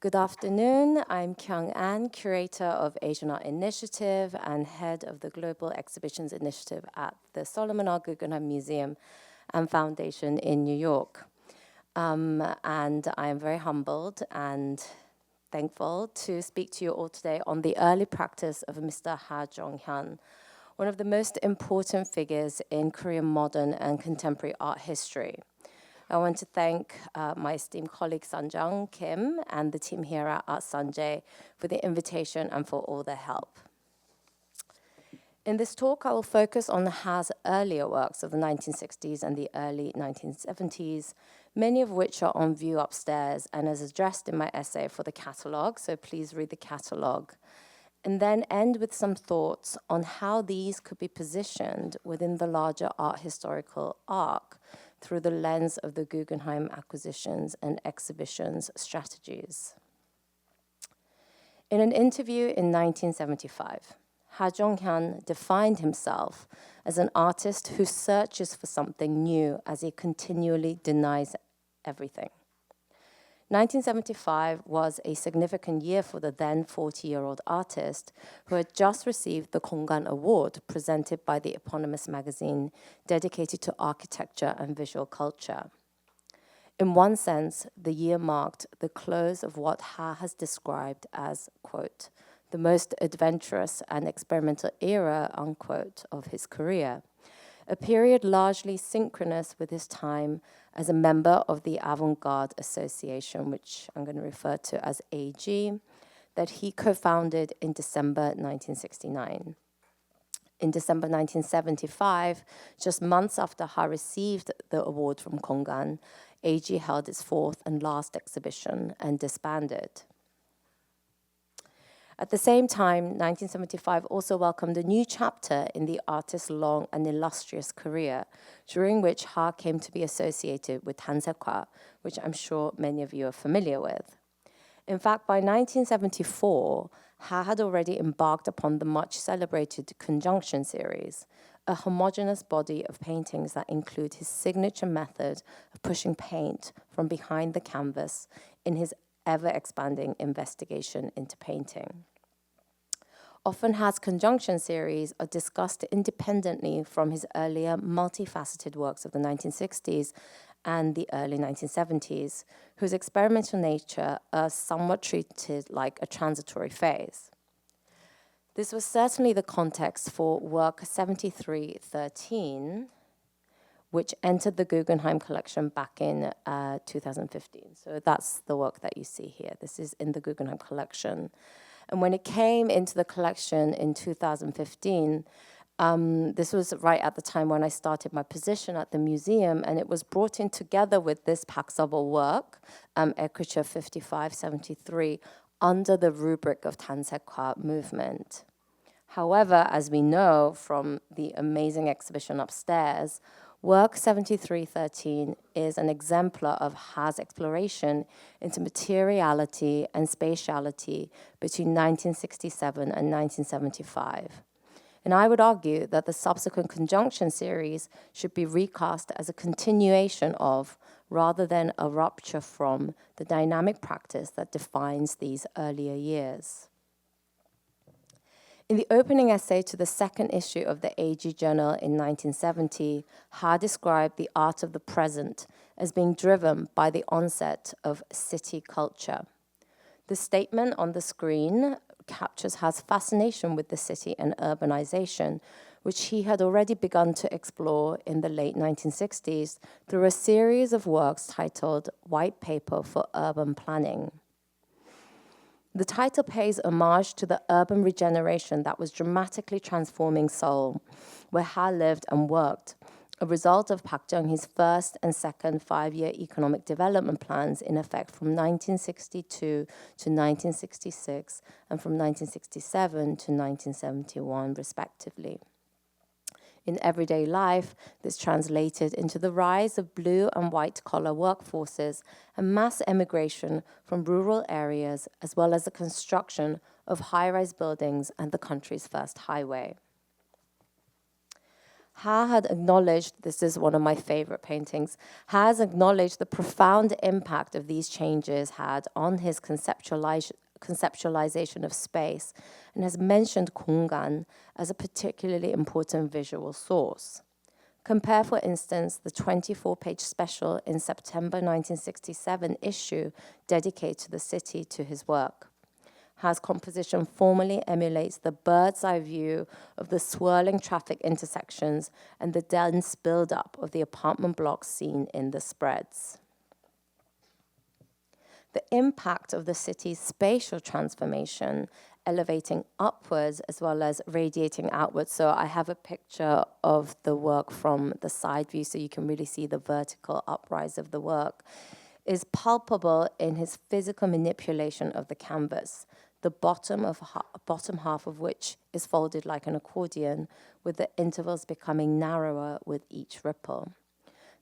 Good afternoon. I'm Kyung, curator of Asian Art Initiative and head of the Global Exhibitions Initiative at the Solomon R. Guggenheim Museum and Foundation in New York. And I am very humbled and thankful to speak to you all today on the early practice of Mr. Ha Chong-Hyun, one of the most important figures in Korean modern and contemporary art history. I want to thank my esteemed colleague Sanjang Kim and the team here at Art Sanjay for the invitation and for all their help. In this talk, I will focus on Ha's earlier works of the 1960s and the early 1970s, many of which are on view upstairs and as addressed in my essay for the catalogue, so please read the catalogue. And then end with some thoughts on how these could be positioned within the larger art historical arc through the lens of the Guggenheim acquisitions and exhibitions strategies. In an interview in 1975, Ha Chong-Hyun defined himself as an artist who searches for something new as he continually denies everything. 1975 was a significant year for the then 40-year-old artist who had just received the Guggenheim Award presented by the eponymous magazine dedicated to architecture and visual culture. In one sense, the year marked the close of what Ha has described as, quote, the most adventurous and experimental era, unquote, of his career, a period largely synchronous with his time as a member of the Avant-Garde Association, which I'm going to refer to as AG, that he co-founded in December 1969. In December 1975, just months after Ha received the award from Guggenheim, AG held its fourth and last exhibition and disbanded. At the same time, 1975 also welcomed a new chapter in the artist's long and illustrious career, during which Ha came to be associated with tenaciously, which I'm sure many of you are familiar with. In fact, by 1974, Ha had already embarked upon the much celebrated Conjunction series, a homogeneous body of paintings that include his signature method of pushing paint from behind the canvas in his ever-expanding investigation into painting. Often Ha's Conjunction series are discussed independently from his earlier multifaceted works of the 1960s and the early 1970s, whose experimental nature are somewhat treated like a transitory phase. This was certainly the context for work 7313, which entered the Guggenheim collection back in 2015. So that's the work that you see here. This is in the Guggenheim collection. And when it came into the collection in 2015, this was right at the time when I started my position at the museum, and it was brought in together with this Paxable work, Écriture 5573, under the rubric of tenaciously movement. However, as we know from the amazing exhibition upstairs, Work 7313 is an exemplar of Ha's exploration into materiality and spatiality between 1967 and 1975. And I would argue that the subsequent Conjunction series should be recast as a continuation of, rather than a rupture from, the dynamic practice that defines these earlier years. In the opening essay to the second issue of the AG Journal in 1970, Ha described the art of the present as being driven by the onset of city culture. The statement on the screen captures Ha's fascination with the city and urbanization, which he had already begun to explore in the late 1960s through a series of works titled White Paper for Urban Planning. The title pays homage to the urban regeneration that was dramatically transforming Seoul, where Ha lived and worked, a result of Park Chung-hee's first and second five-year economic development plans in effect from 1962 to 1966 and from 1967 to 1971, respectively. In everyday life, this translated into the rise of blue and white-collar workforces and mass emigration from rural areas, as well as the construction of high-rise buildings and the country's first highway. Ha had acknowledged, this is one of my favorite paintings, has acknowledged the profound impact of these changes had on his conceptualization of space, and has mentioned 공간 as a particularly important visual source. Compare, for instance, the 24-page special in September 1967 issue dedicated to the city to his work. Ha's composition formally emulates the bird's eye view of the swirling traffic intersections and the dense buildup of the apartment blocks seen in the spreads. The impact of the city's spatial transformation, elevating upwards as well as radiating outwards. So I have a picture of the work from the side view so you can really see the vertical uprise of the work, is palpable in his physical manipulation of the canvas, the bottom half of which is folded like an accordion, with the intervals becoming narrower with each ripple.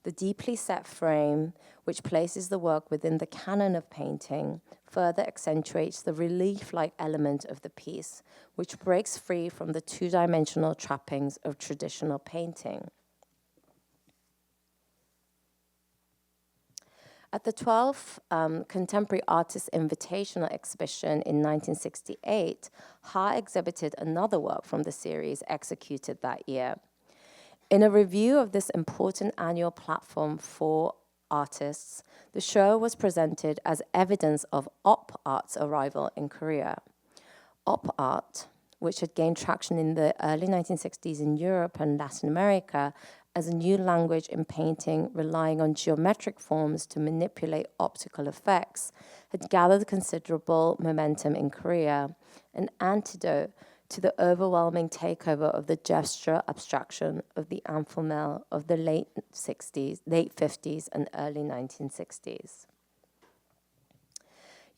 The deeply set frame, which places the work within the canon of painting, further accentuates the relief-like element of the piece, which breaks free from the two-dimensional trappings of traditional painting. At the 12th Contemporary Artists Invitational Exhibition in 1968, Ha exhibited another work from the series executed that year. In a review of this important annual platform for artists, the show was presented as evidence of op art's arrival in Korea. Op art, which had gained traction in the early 1960s in Europe and Latin America as a new language in painting relying on geometric forms to manipulate optical effects, had gathered considerable momentum in Korea, an antidote to the overwhelming takeover of the gesture abstraction of the informel of the late 50s and early 1960s.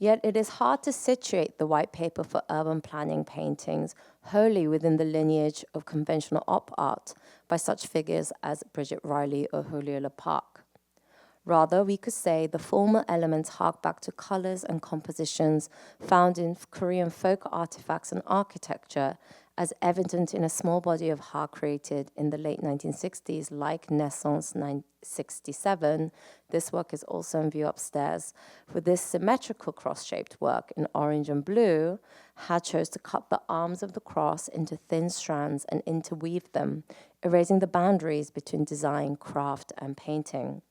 Yet it is hard to situate the white paper for urban planning paintings wholly within the lineage of conventional op art by such figures as Bridget Riley or Julio Leparc. Rather, we could say the former elements hark back to colors and compositions found in Korean folk artifacts and architecture, as evident in a small body of Ha created in the late 1960s, like Naissance 967. This work is also in view upstairs. For this symmetrical cross-shaped work in orange and blue, Ha chose to cut the arms of the cross into thin strands and interweave them, erasing the boundaries between design, craft, and painting.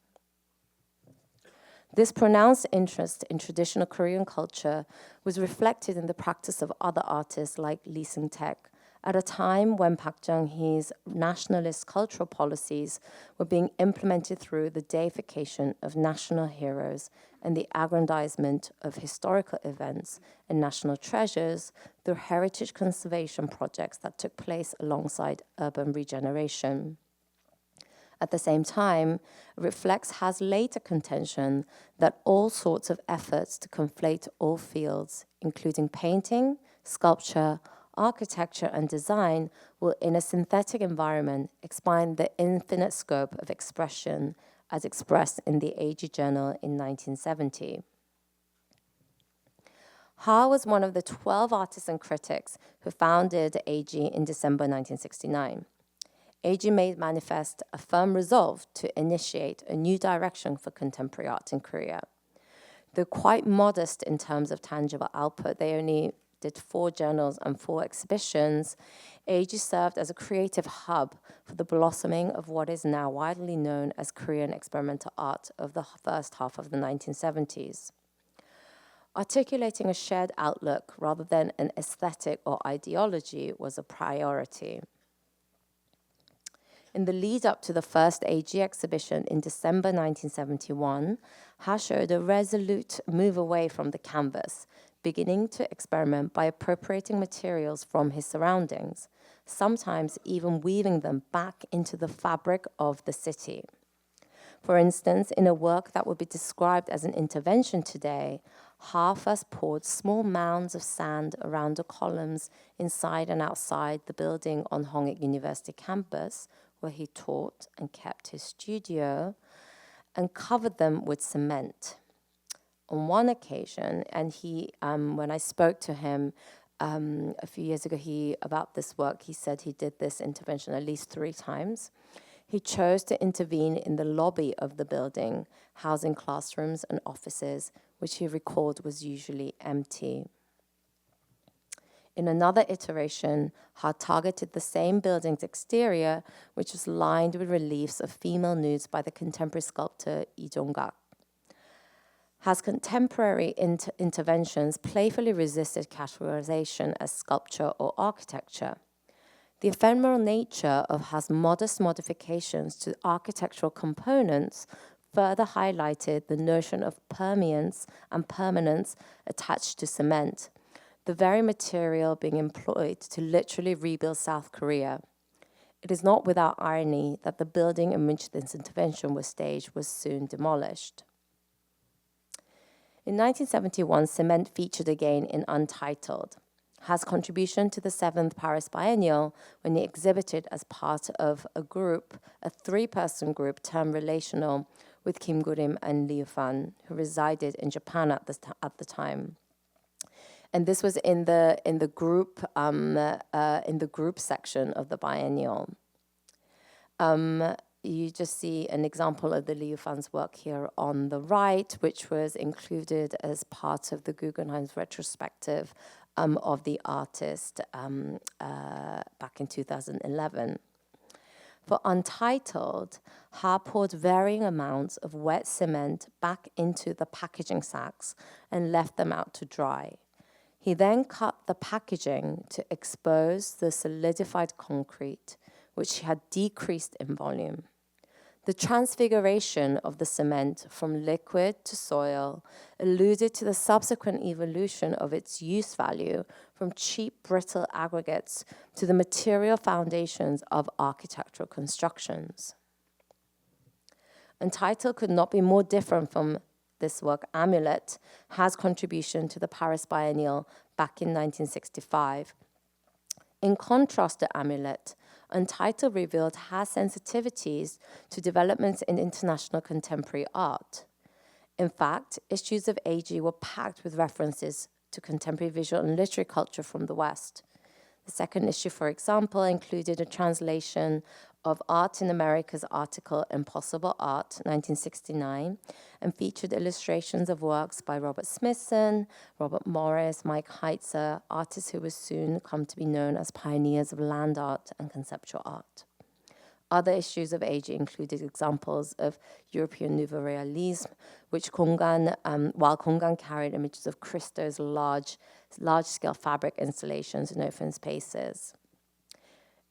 This pronounced interest in traditional Korean culture was reflected in the practice of other artists like Lee Seung-taek, at a time when Park Chung-hee's nationalist cultural policies were being implemented through the deification of national heroes and the aggrandizement of historical events and national treasures through heritage conservation projects that took place alongside urban regeneration. At the same time, it reflects Ha's later contention that all sorts of efforts to conflate all fields, including painting, sculpture, architecture, and design, will in a synthetic environment expand the infinite scope of expression as expressed in the AG Journal in 1970. Ha was one of the 12 artists and critics who founded AG in December 1969. AG made manifest a firm resolve to initiate a new direction for contemporary art in Korea. Though quite modest in terms of tangible output, they only did 4 journals and 4 exhibitions. AG served as a creative hub for the blossoming of what is now widely known as Korean experimental art of the first half of the 1970s. Articulating a shared outlook rather than an aesthetic or ideology was a priority. In the lead up to the first AG exhibition in December 1971, Ha showed a resolute move away from the canvas, beginning to experiment by appropriating materials from his surroundings, sometimes even weaving them back into the fabric of the city. For instance, in a work that would be described as an intervention today, Ha first poured small mounds of sand around the columns inside and outside the building on Hongik University campus, where he taught and kept his studio, and covered them with cement. On one occasion, and he, when I spoke to him, a few years ago, about this work, he said he did this intervention at least 3 times. He chose to intervene in the lobby of the building, housing classrooms and offices, which he recalled was usually empty. In another iteration, Ha targeted the same building's exterior, which was lined with reliefs of female nudes by the contemporary sculptor Lee Jong-gak. Ha's contemporary interventions playfully resisted categorization as sculpture or architecture. The ephemeral nature of Ha's modest modifications to architectural components further highlighted the notion of permeance and permanence attached to cement, the very material being employed to literally rebuild South Korea. It is not without irony that the building in which this intervention was staged was soon demolished. In 1971, cement featured again in Untitled. Ha's contribution to the 7th Paris Biennial when he exhibited as part of a group, a 3-person group termed Relational, with Kim Gurim and Liu Fan, who resided in Japan at the time. And this was in the group section of the biennial. You just see an example of the Liu Fan's work here on the right, which was included as part of the Guggenheim's retrospective of the artist back in 2011. For Untitled, Ha poured varying amounts of wet cement back into the packaging sacks and left them out to dry. He then cut the packaging to expose the solidified concrete, which had decreased in volume. The transfiguration of the cement from liquid to soil alluded to the subsequent evolution of its use value from cheap, brittle aggregates to the material foundations of architectural constructions. Untitled could not be more different from this work, Amulet, Ha's contribution to the Paris Biennial back in 1965. In contrast to Amulet, Untitled revealed Ha's sensitivities to developments in international contemporary art. In fact, issues of AG were packed with references to contemporary visual and literary culture from the West. The second issue, for example, included a translation of Art in America's article Impossible Art, 1969, and featured illustrations of works by Robert Smithson, Robert Morris, Mike Heitzer, artists who would soon come to be known as pioneers of land art and conceptual art. Other issues of AG included examples of European Nouveau Realisme, while Kongan carried images of Christo's large-scale fabric installations in open spaces.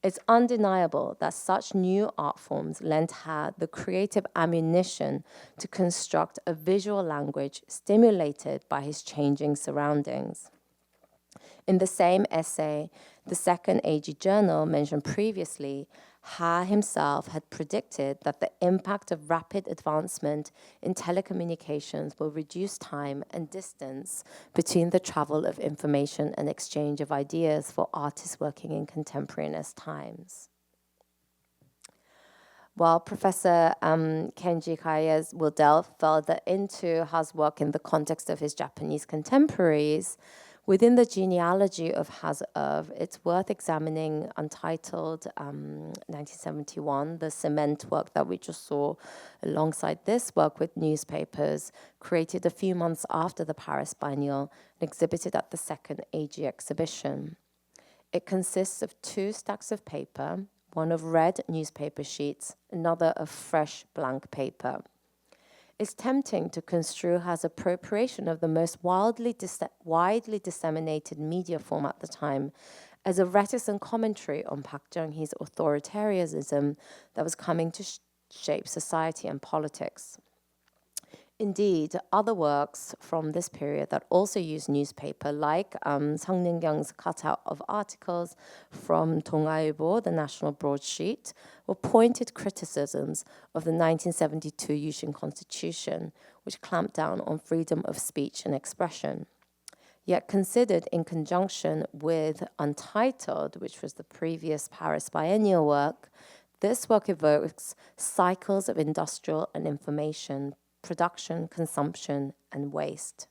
It's undeniable that such new art forms lent Ha the creative ammunition to construct a visual language stimulated by his changing surroundings. In the same essay, the second AG journal mentioned previously, Ha himself had predicted that the impact of rapid advancement in telecommunications will reduce time and distance between the travel of information and exchange of ideas for artists working in contemporaneous times. While Professor Kenji Kayes will delve further into Ha's work in the context of his Japanese contemporaries, within the genealogy of Ha's oeuvre, it's worth examining Untitled 1971, the cement work that we just saw alongside this work with newspapers, created a few months after the Paris Biennial and exhibited at the second AG exhibition. It consists of 2 stacks of paper, one of red newspaper sheets, another of fresh blank paper. It's tempting to construe Ha's appropriation of the most widely disseminated media form at the time as a reticent commentary on Park Chung-hee's authoritarianism that was coming to shape society and politics. Indeed, other works from this period that also use newspaper, like Sang Ning-kyung's cutout of articles from 동아일보, the national broadsheet, were pointed criticisms of the 1972 Yushin Constitution, which clamped down on freedom of speech and expression. Yet considered in conjunction with Untitled, which was the previous Paris Biennial work, this work evokes cycles of industrial and information production, consumption, and waste.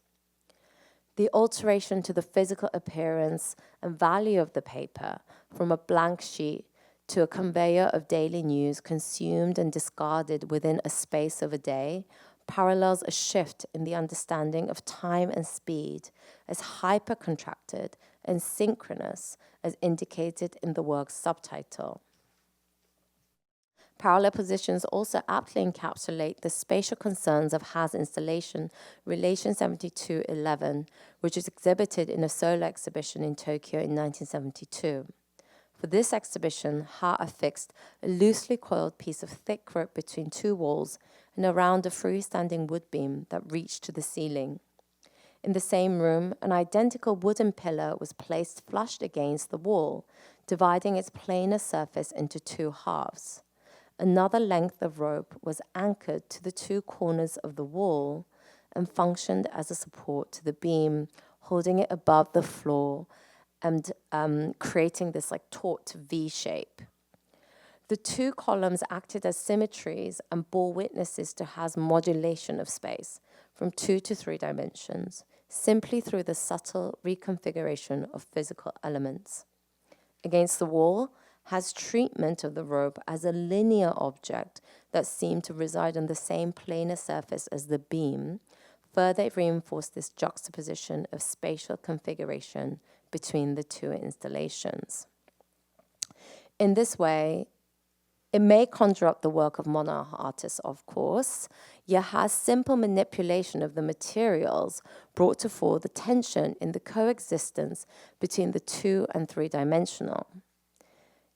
The The alteration to the physical appearance and value of the paper from a blank sheet to a conveyor of daily news consumed and discarded within a space of a day parallels a shift in the understanding of time and speed as hyper-contracted and synchronous as indicated in the work's subtitle. Parallel positions also aptly encapsulate the spatial concerns of Ha's installation, Relation 7211, which was exhibited in a solo exhibition in Tokyo in 1972. For this exhibition, Ha affixed a loosely coiled piece of thick rope between two walls and around a freestanding wood beam that reached to the ceiling. In the same room, an identical wooden pillar was placed flushed against the wall, dividing its planar surface into two halves. Another length of rope was anchored to the two corners of the wall and functioned as a support to the beam, holding it above the floor and creating this like taut V shape. The two columns acted as symmetries and bore witnesses to Ha's modulation of space from 2 to 3 dimensions, simply through the subtle reconfiguration of physical elements. Against the wall, Ha's treatment of the rope as a linear object that seemed to reside on the same planar surface as the beam further reinforced this juxtaposition of spatial configuration between the two installations. In this way, it may conjure up the work of modern artists, of course, yet Ha's simple manipulation of the materials brought to fore the tension in the coexistence between the 2 and 3-dimensional.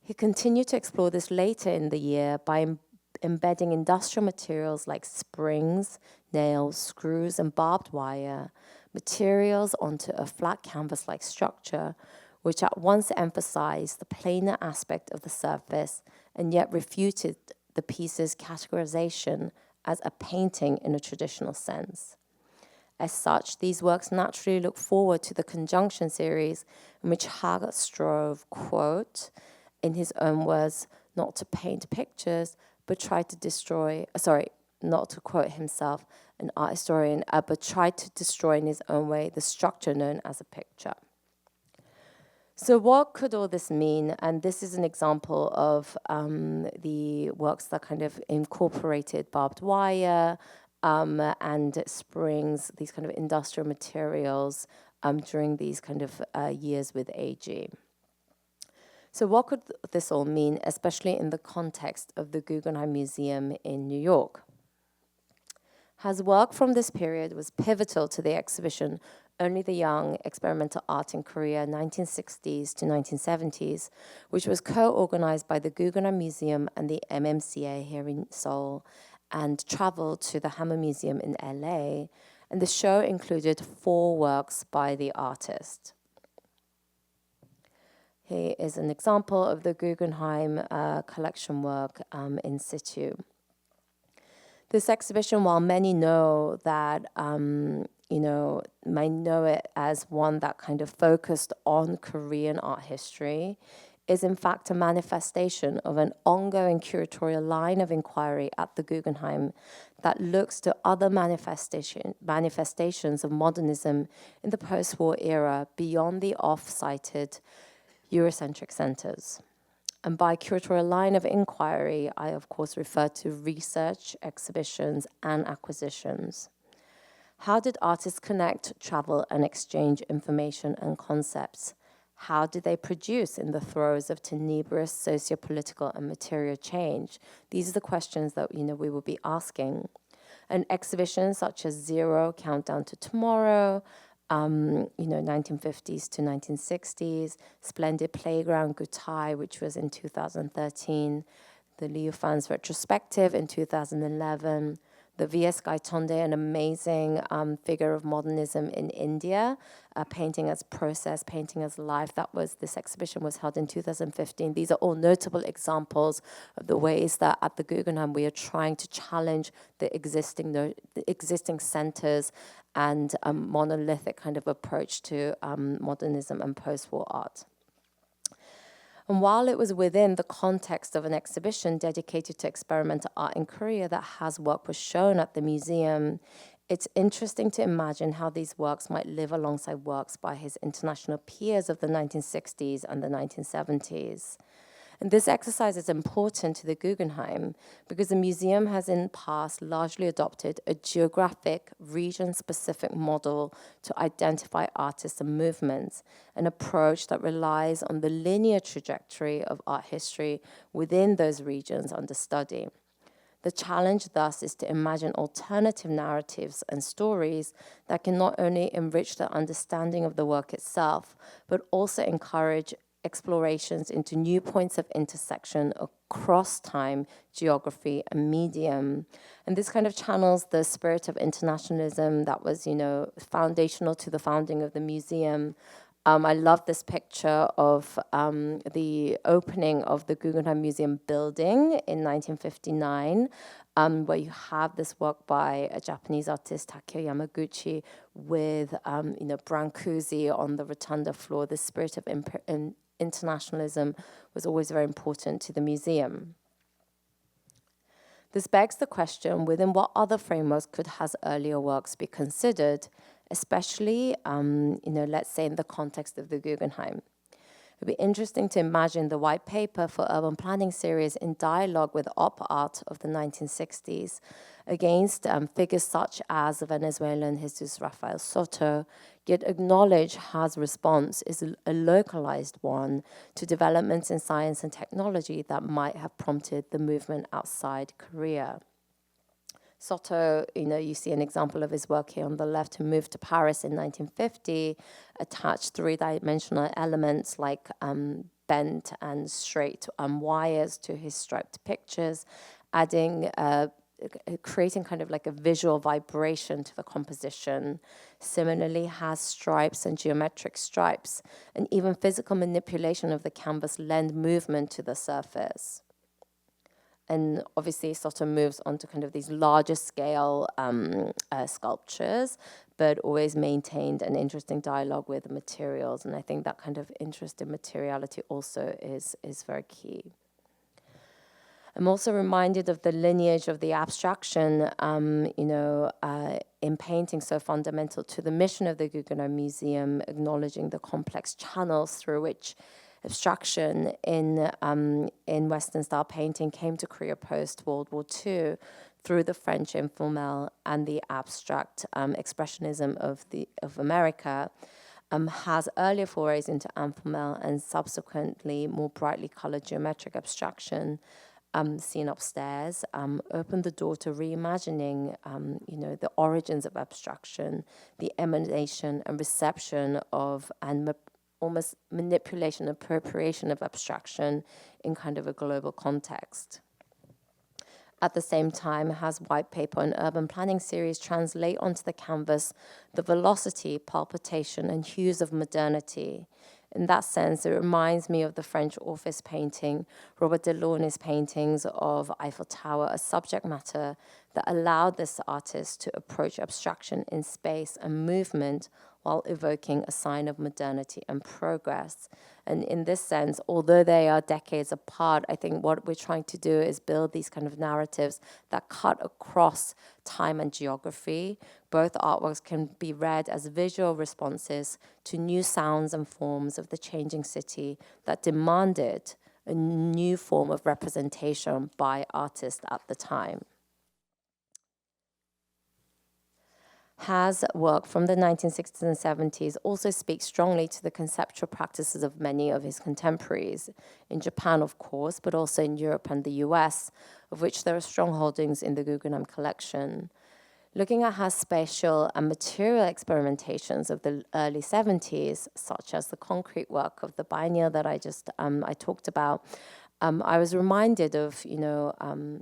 He continued to explore this later in the year by embedding industrial materials like springs, nails, screws, and barbed wire, materials onto a flat canvas-like structure, which at once emphasized the planar aspect of the surface and yet refuted the piece's categorization as a painting in a traditional sense. As such, these works naturally look forward to the Conjunction series, in which Ha strove, quote, in his own words, not to paint pictures, but tried to destroy, not to quote himself, an art historian, but tried to destroy in his own way the structure known as a picture. So what could all this mean? And this is an example of the works that kind of incorporated barbed wire and springs, these kind of industrial materials during these kind of years with AG. So what could this all mean, especially in the context of the Guggenheim Museum in New York? Ha's work from this period was pivotal to the exhibition Only the Young, Experimental Art in Korea, 1960s to 1970s, which was co-organized by the Guggenheim Museum and the MMCA here in Seoul, and traveled to the Hammer Museum in LA. And the show included 4 works by the artist. Here is an example of the Guggenheim collection work in situ. This exhibition, while many know that, might know it as one that kind of focused on Korean art history, is in fact a manifestation of an ongoing curatorial line of inquiry at the Guggenheim that looks to other manifestations of modernism in the post-war era beyond the oft-cited Eurocentric centers. And by curatorial line of inquiry, I of course refer to research, exhibitions, and acquisitions. How did artists connect, travel, and exchange information and concepts? How did they produce in the throes of tenebrous socio-political and material change? These are the questions that we will be asking. And exhibitions such as Zero, Countdown to Tomorrow, 1950s to 1960s, Splendid Playground Gutai, which was in 2013, the Liu Fan's Retrospective in 2011, the V.S. Gaitonde, an amazing figure of modernism in India, painting as process, painting as life. This exhibition was held in 2015. These are all notable examples of the ways that at the Guggenheim we are trying to challenge the existing centers and a monolithic kind of approach to modernism and post-war art. And while it was within the context of an exhibition dedicated to experimental art in Korea that Ha's work was shown at the museum, It's interesting to imagine how these works might live alongside works by his international peers of the 1960s and the 1970s. And this exercise is important to the Guggenheim because the museum has in the past largely adopted a geographic, region-specific model to identify artists and movements, an approach that relies on the linear trajectory of art history within those regions under study. The challenge, thus, is to imagine alternative narratives and stories that can not only enrich the understanding of the work itself, but also encourage explorations into new points of intersection across time, geography, and medium. And this kind of channels the spirit of internationalism that was, foundational to the founding of the museum. I love this picture of the opening of the Guggenheim Museum building in 1959, where you have this work by a Japanese artist, Takeo Yamaguchi, with Brancusi on the rotunda floor. The spirit of internationalism was always very important to the museum. This begs the question, within what other frameworks could Ha's earlier works be considered, especially, let's say in the context of the Guggenheim? It would be interesting to imagine the white paper for urban planning series in dialogue with op art of the 1960s against figures such as the Venezuelan Jesus Rafael Soto, yet acknowledge Ha's response is a localized one to developments in science and technology that might have prompted the movement outside Korea. Soto, you see an example of his work here on the left, who moved to Paris in 1950, attached three-dimensional elements like bent and straight wires to his striped pictures, creating kind of like a visual vibration to the composition. Similarly, has stripes and geometric stripes, and even physical manipulation of the canvas lend movement to the surface. And obviously, Soto moves on to kind of these larger scale sculptures, but always maintained an interesting dialogue with the materials. And I think that kind of interest in materiality also is very key. I'm also reminded of the lineage of the abstraction, in painting so fundamental to the mission of the Guggenheim Museum, acknowledging the complex channels through which abstraction in Western style painting came to Korea post-World War II through the French informel and the abstract expressionism of America. Has earlier forays into informel and subsequently more brightly colored geometric abstraction seen upstairs, opened the door to reimagining, the origins of abstraction, the emanation and reception of, and almost manipulation, appropriation of abstraction in kind of a global context. At the same time, Ha's white paper and urban planning series translate onto the canvas the velocity, palpitation, and hues of modernity. In that sense, it reminds me of the French office painting, Robert Delaunay's paintings of Eiffel Tower, a subject matter that allowed this artist to approach abstraction in space and movement while evoking a sign of modernity and progress. And in this sense, although they are decades apart, I think what we're trying to do is build these kind of narratives that cut across time and geography. Both artworks can be read as visual responses to new sounds and forms of the changing city that demanded a new form of representation by artists at the time. Ha's work from the 1960s and 70s also speaks strongly to the conceptual practices of many of his contemporaries, in Japan, of course, but also in Europe and the US, of which there are strong holdings in the Guggenheim collection. Looking at Ha's spatial and material experimentations of the early 70s, such as the concrete work of the biennial that I talked about, I was reminded of,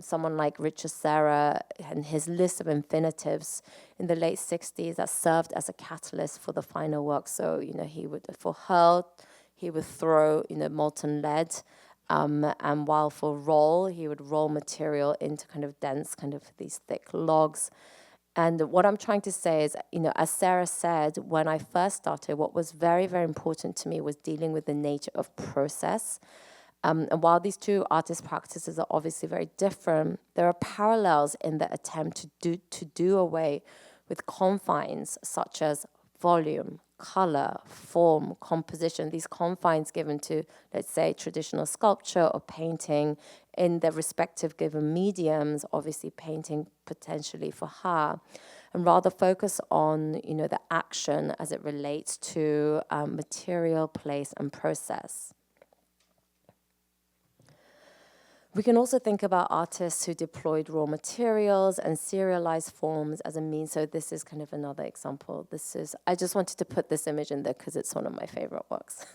someone like Richard Serra and his list of infinitives in the late 60s that served as a catalyst for the final work. So, he would throw, molten lead, and while for roll, he would roll material into kind of dense, kind of these thick logs. And what I'm trying to say is, as Sarah said, when I first started, what was very, very important to me was dealing with the nature of process. And while these two artist practices are obviously very different, there are parallels in the attempt to do away with confines such as volume, color, form, composition, these confines given to, let's say, traditional sculpture or painting in their respective given mediums, obviously painting potentially for Ha, and rather focus on, the action as it relates to material, place, and process. We can also think about artists who deployed raw materials and serialized forms as a means. So this is kind of another example. I just wanted to put this image in there because it's one of my favorite works.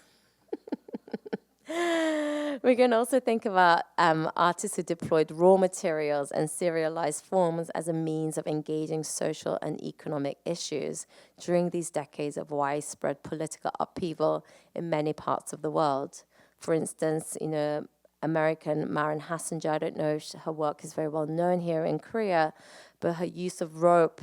We can also think about artists who deployed raw materials and serialized forms as a means of engaging social and economic issues during these decades of widespread political upheaval in many parts of the world. For instance, American Maren Hassinger, I don't know if her work is very well known here in Korea, but her use of rope,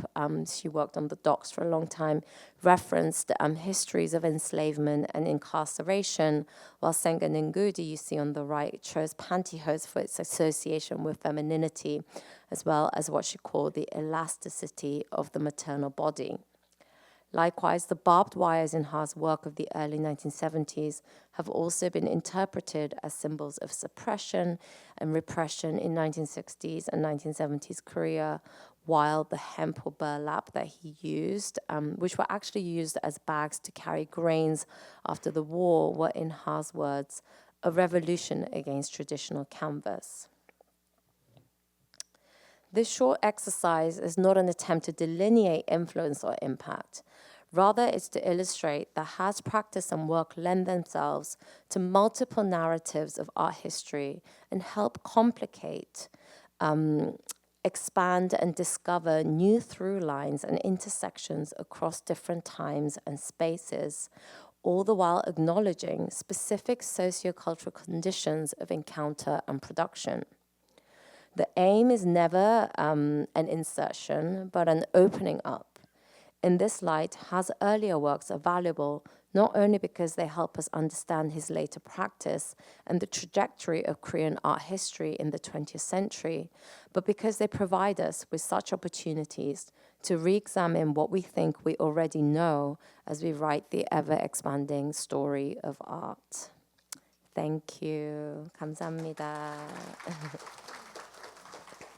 she worked on the docks for a long time, referenced histories of enslavement and incarceration, while Senga Ngudi, you see on the right, chose pantyhose for its association with femininity, as well as what she called the elasticity of the maternal body. Likewise, the barbed wires in Ha's work of the early 1970s have also been interpreted as symbols of suppression and repression in 1960s and 1970s Korea, while the hemp or burlap that he used, which were actually used as bags to carry grains after the war, were, in Ha's words, a revolution against traditional canvas. This short exercise is not an attempt to delineate influence or impact. Rather, it's to illustrate that Ha's practice and work lend themselves to multiple narratives of art history and help complicate, expand, and discover new through lines and intersections across different times and spaces, all the while acknowledging specific sociocultural conditions of encounter and production. The aim is never an insertion, but an opening up. In this light, Ha's earlier works are valuable not only because they help us understand his later practice and the trajectory of Korean art history in the 20th century, but because they provide us with such opportunities to re-examine what we think we already know as we write the ever-expanding story of art. Thank you. 감사합니다.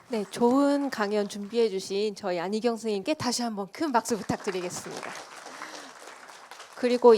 네, 좋은 강연 준비해 주신 저희 안희경 선생님께 다시 한번 큰 박수 부탁드리겠습니다. 그리고